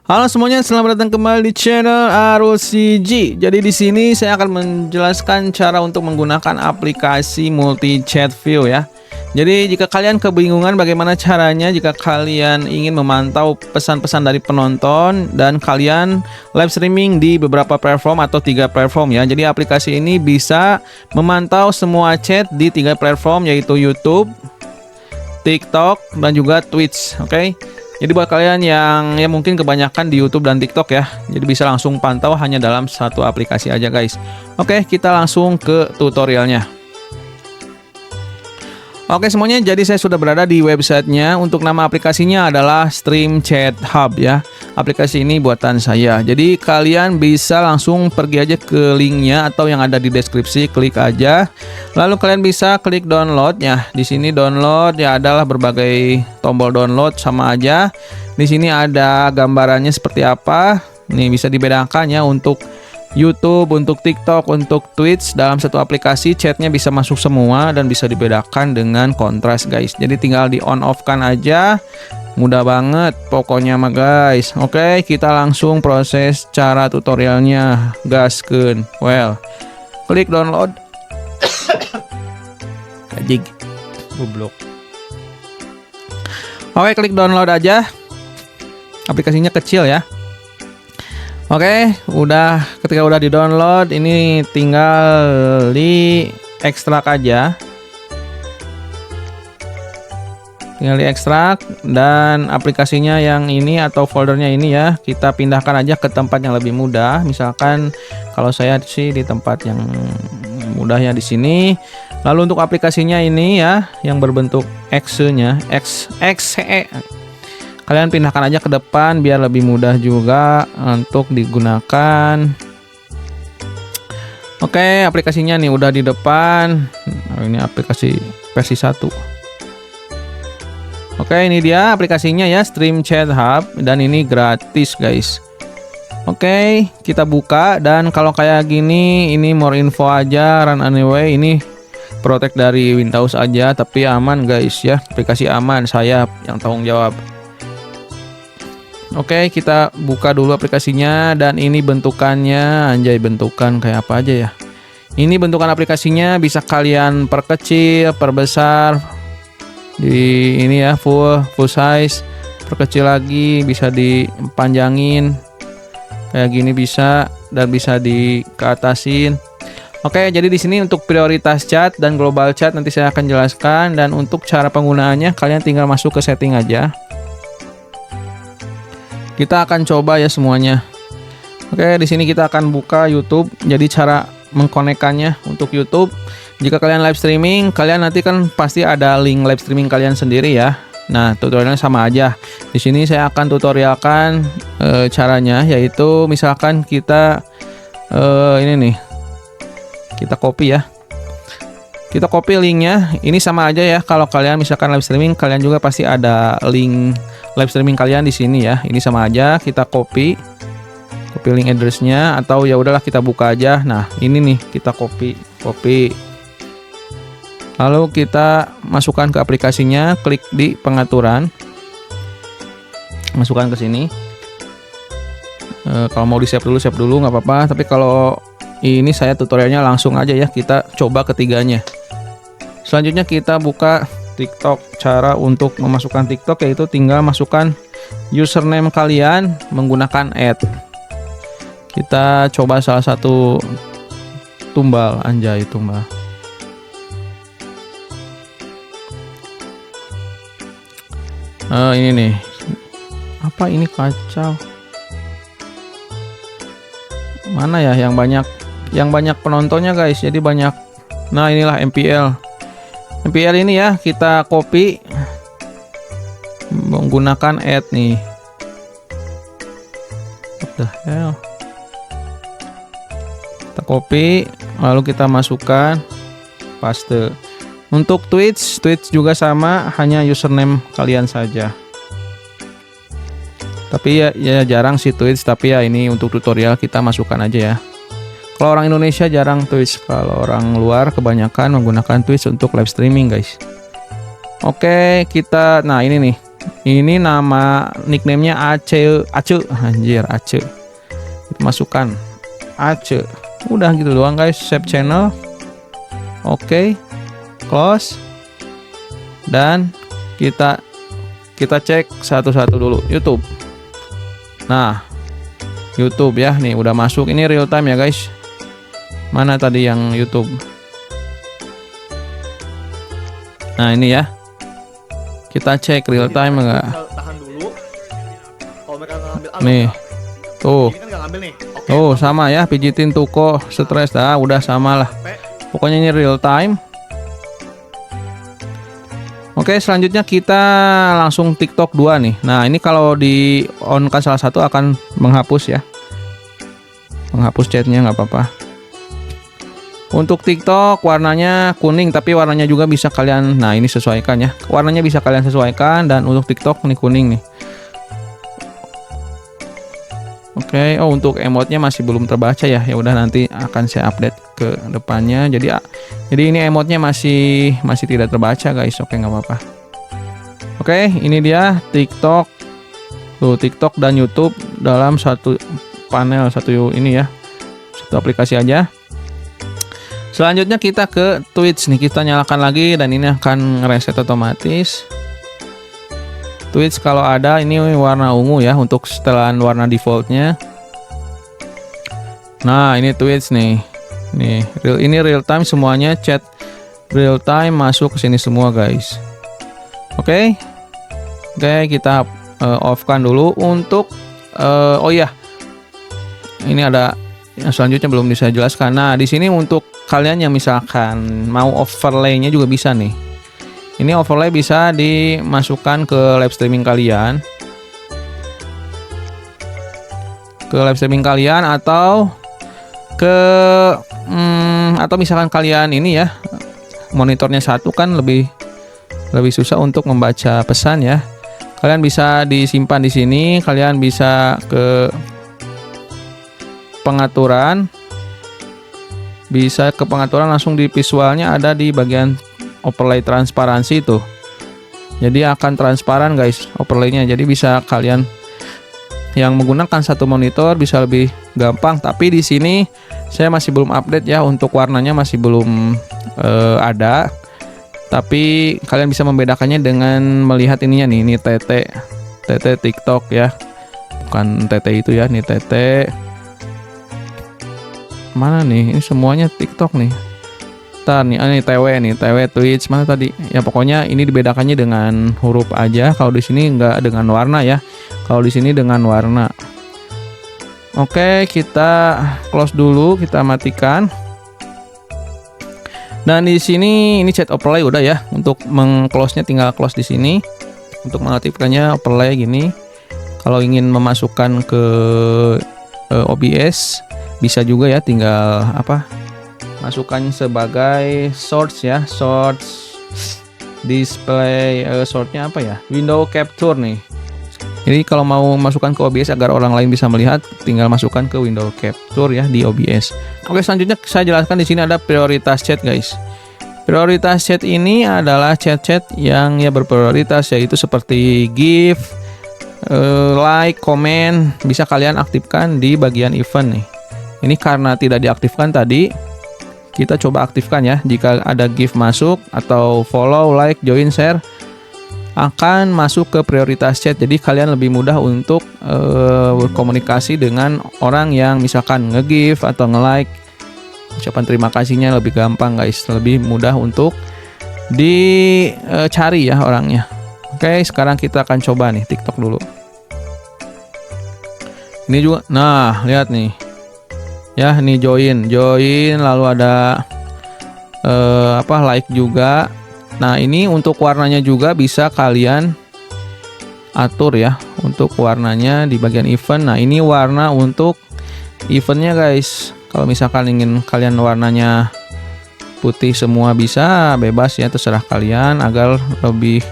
Halo semuanya, selamat datang kembali di channel ROCG. Jadi di sini saya akan menjelaskan cara untuk menggunakan aplikasi multi chat view ya. Jadi jika kalian kebingungan bagaimana caranya jika kalian ingin memantau pesan-pesan dari penonton dan kalian live streaming di beberapa platform atau 3 platform ya. Jadi aplikasi ini bisa memantau semua chat di 3 platform yaitu YouTube, TikTok dan juga Twitch. Oke. Jadi buat kalian yang mungkin kebanyakan di YouTube dan TikTok ya, jadi bisa langsung pantau hanya dalam satu aplikasi aja guys. Oke, kita langsung ke tutorialnya. Oke semuanya, jadi saya sudah berada di websitenya. Untuk nama aplikasinya adalah Stream Chat Hub ya. Aplikasi ini buatan saya. Jadi kalian bisa langsung pergi aja ke linknya atau yang ada di deskripsi, klik aja. Lalu kalian bisa klik download ya. Di sini download ya adalah berbagai tombol download sama aja. Di sini ada gambarannya seperti apa. Nih bisa dibedakan ya untuk YouTube, untuk TikTok, untuk Twitch dalam satu aplikasi chatnya bisa masuk semua dan bisa dibedakan dengan kontras guys. Jadi tinggal di on off kan aja, mudah banget pokoknya mah guys. Oke, kita langsung proses cara tutorialnya gaskeun. Well, klik download. Kajig, goblok. Oke, klik download aja. Aplikasinya kecil ya. Oke, ketika udah di-download, ini tinggal di ekstrak aja. Tinggal di ekstrak dan aplikasinya yang ini atau foldernya ini ya, kita pindahkan aja ke tempat yang lebih mudah. Misalkan kalau saya sih di tempat yang mudahnya di sini. Lalu untuk aplikasinya ini ya, yang berbentuk exe-nya, exe. Kalian pindahkan aja ke depan biar lebih mudah juga untuk digunakan. Oke, aplikasinya nih udah di depan. Ini aplikasi versi 1. Oke, ini dia aplikasinya ya, Stream Chat Hub dan ini gratis guys. Oke, kita buka dan kalau kayak gini ini more info aja, run anyway, ini protect dari Windows aja tapi aman guys ya. Aplikasi aman, saya yang tanggung jawab. Oke, kita buka dulu aplikasinya dan ini bentukannya, anjay bentukan kayak apa aja ya. Ini bentukan aplikasinya bisa kalian perkecil, perbesar. Di ini ya full size, perkecil lagi, bisa dipanjangin. Kayak gini bisa dan bisa dikeatasin. Oke, jadi di sini untuk prioritas chat dan global chat nanti saya akan jelaskan dan untuk cara penggunaannya kalian tinggal masuk ke setting aja. Kita akan coba ya semuanya. Oke, di sini kita akan buka YouTube. Jadi cara mengkonekkannya untuk YouTube, jika kalian live streaming, kalian nanti kan pasti ada link live streaming kalian sendiri ya. Nah, tutorialnya sama aja. Di sini saya akan tutorialkan caranya, yaitu misalkan kita ini nih, kita copy ya. Kita copy linknya. Ini sama aja ya. Kalau kalian misalkan live streaming, kalian juga pasti ada link live streaming kalian di sini ya. Ini sama aja, kita copy link address-nya atau ya udahlah kita buka aja. Nah, ini nih kita copy. Lalu kita masukkan ke aplikasinya, klik di pengaturan. Masukkan ke sini. Kalau mau di-save dulu nggak apa-apa, tapi kalau ini saya tutorialnya langsung aja ya, kita coba ketiganya. Selanjutnya kita buka TikTok. Cara untuk memasukkan TikTok yaitu tinggal masukkan username kalian menggunakan add. Kita coba salah satu tumbal, anjay tumbal. Ini nih. Apa ini kacau? Mana ya yang banyak penontonnya guys. Jadi banyak. Nah, inilah MPL ini ya, kita copy menggunakan add nih. What the hell? Kita copy lalu kita masukkan, paste. Untuk Twitch juga sama, hanya username kalian saja. Tapi ya jarang sih Twitch, tapi ya ini untuk tutorial kita masukkan aja ya. Kalau orang Indonesia jarang Twitch, kalau orang luar kebanyakan menggunakan Twitch untuk live streaming guys. Oke, nah ini nih, Ini nama nicknamenya Ace, anjir Ace. Kita masukkan Ace. Udah gitu doang guys, save channel. Oke. Close. Dan kita cek satu-satu dulu YouTube. Nah, YouTube ya, nih udah masuk. Ini real time ya guys. Mana tadi yang YouTube? Nah, ini ya. Kita cek real time enggak? Tahan dulu. Kalau mereka ngambil Nih. Tuh. ini kan nggak ngambil nih. Oke. Oh, sama ya, pijitin tuko, stres dah, udah sama lah. Pokoknya ini real time. Oke, selanjutnya kita langsung TikTok 2 nih. Nah, ini kalau di on kan salah satu akan menghapus ya. Menghapus chatnya nggak apa-apa. Untuk TikTok warnanya kuning, tapi warnanya juga bisa kalian, nah ini sesuaikan ya. Warnanya bisa kalian sesuaikan, dan untuk TikTok ini kuning nih. Oke, oh untuk emotnya masih belum terbaca ya. Ya udah, nanti akan saya update ke depannya. Jadi ini emotnya masih tidak terbaca guys. Oke, nggak apa-apa. Oke, ini dia TikTok. Tuh, TikTok dan YouTube dalam satu panel, satu ini ya. Satu aplikasi aja. Selanjutnya kita ke Twitch nih, kita nyalakan lagi dan ini akan ngereset otomatis. Twitch kalau ada ini warna ungu ya untuk setelan warna defaultnya. Nah, ini Twitch nih. Ini real time semuanya, chat real time masuk ke sini semua guys. Oke, kita off kan dulu untuk oh ya. Ini ada yang selanjutnya belum bisa jelaskan. Nah, di sini untuk kalian yang misalkan mau overlay-nya juga bisa nih. Ini overlay bisa dimasukkan ke live streaming kalian. Atau atau misalkan kalian ini ya, monitornya satu kan lebih susah untuk membaca pesan ya. Kalian bisa disimpan di sini, kalian bisa ke pengaturan, langsung di visualnya ada di bagian overlay transparansi tuh. Jadi akan transparan guys overlaynya. Jadi bisa kalian yang menggunakan satu monitor bisa lebih gampang. Tapi di sini saya masih belum update ya, untuk warnanya masih belum ada. Tapi kalian bisa membedakannya dengan melihat ininya nih, ini TT TikTok ya. Bukan TT itu ya, nih TT. Mana nih? Ini semuanya TikTok nih. Ntar nih, ini TW Twitch mana tadi? Ya pokoknya ini dibedakannya dengan huruf aja. Kalau di sini nggak dengan warna ya. Kalau di sini dengan warna. Oke, kita close dulu, kita matikan. Dan di sini ini chat overlay udah ya. Untuk meng-close-nya tinggal close di sini. Untuk mengaktifkannya overlay gini. Kalau ingin memasukkan ke OBS bisa juga ya, tinggal masukkan sebagai source ya, source display, source-nya apa ya, window capture nih. Jadi kalau mau masukkan ke OBS agar orang lain bisa melihat, tinggal masukkan ke window capture ya di OBS. Oke, selanjutnya saya jelaskan di sini ada prioritas chat guys. Prioritas chat ini adalah chat-chat yang ya berprioritas, yaitu seperti GIF, like, komen, bisa kalian aktifkan di bagian event nih. Ini karena tidak diaktifkan tadi, kita coba aktifkan ya. Jika ada GIF masuk atau follow, like, join, share, akan masuk ke prioritas chat. Jadi kalian lebih mudah untuk berkomunikasi dengan orang yang misalkan nge-GIF atau nge-like. Ucapan terima kasihnya lebih gampang guys, lebih mudah untuk dicari ya orangnya. Oke, sekarang kita akan coba nih TikTok dulu. Ini juga, nah lihat nih. Ya, ini join, lalu ada like juga. Nah, ini untuk warnanya juga bisa kalian atur ya, untuk warnanya di bagian event. Nah, ini warna untuk eventnya guys. Kalau misalkan ingin kalian warnanya putih semua bisa, bebas ya, terserah kalian agar lebih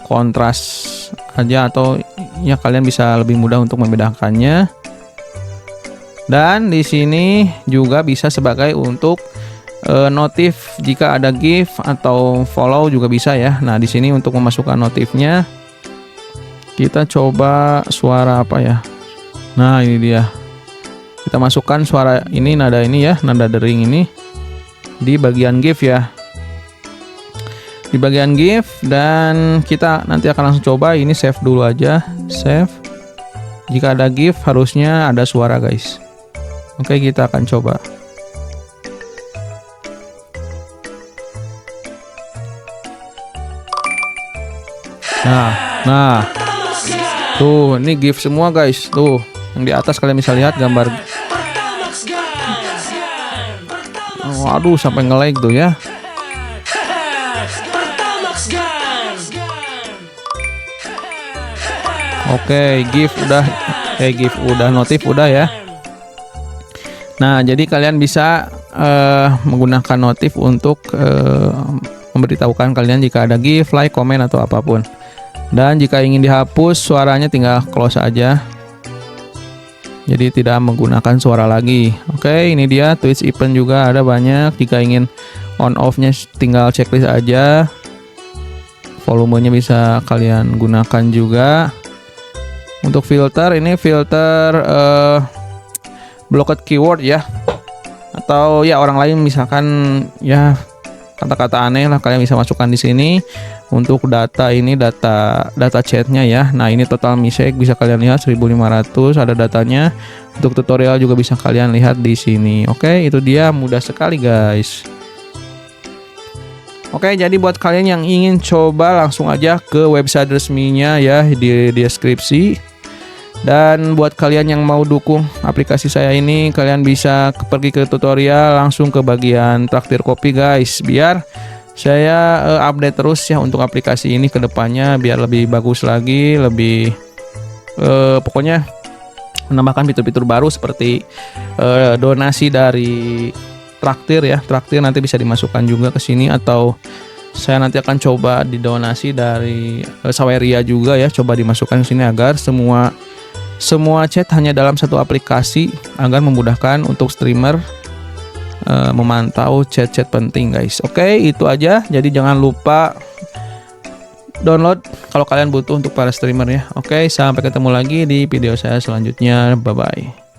kontras aja, atau ya kalian bisa lebih mudah untuk membedakannya. Dan di sini juga bisa sebagai untuk notif, jika ada GIF atau follow juga bisa ya. Nah, di sini untuk memasukkan notifnya Kita coba suara apa ya? Nah, ini dia. Kita masukkan suara ini, nada ini ya, nada dering ini di bagian GIF ya. Di bagian GIF, dan kita nanti akan langsung coba. Ini save dulu aja, save. Jika ada GIF harusnya ada suara guys. Oke, kita akan coba. Nah, tuh ini GIF semua guys. Tuh yang di atas kalian bisa lihat gambar. Waduh, sampai nge-lag tuh ya. Oke, GIF udah, notif udah ya. Nah, jadi kalian bisa menggunakan notif untuk memberitahukan kalian jika ada GIF, like, komen atau apapun. Dan jika ingin dihapus suaranya tinggal close aja. Jadi tidak menggunakan suara lagi. Oke, ini dia Twitch event juga ada banyak. Jika ingin on off-nya tinggal checklist aja. Volumenya bisa kalian gunakan juga. Untuk filter, ini filter blocked keyword ya, atau ya orang lain misalkan ya kata-kata aneh lah, kalian bisa masukkan di sini. Untuk data ini data chatnya ya. Nah, ini total mistake bisa kalian lihat 1500 ada datanya. Untuk tutorial juga bisa kalian lihat di sini. Oke, itu dia, mudah sekali guys. Oke, jadi buat kalian yang ingin coba langsung aja ke website resminya ya, di deskripsi. Dan buat kalian yang mau dukung aplikasi saya ini, kalian bisa pergi ke tutorial langsung ke bagian traktir kopi guys, biar saya update terus ya untuk aplikasi ini ke depannya, biar lebih bagus lagi, lebih pokoknya menambahkan fitur-fitur baru seperti donasi dari traktir ya. Traktir nanti bisa dimasukkan juga ke sini, atau saya nanti akan coba didonasi dari Saweria juga ya, coba dimasukkan ke sini agar semua chat hanya dalam satu aplikasi, agar memudahkan untuk streamer memantau chat-chat penting guys. Oke, itu aja. Jadi jangan lupa download kalau kalian butuh untuk para streamer ya. Oke, sampai ketemu lagi di video saya selanjutnya. Bye bye.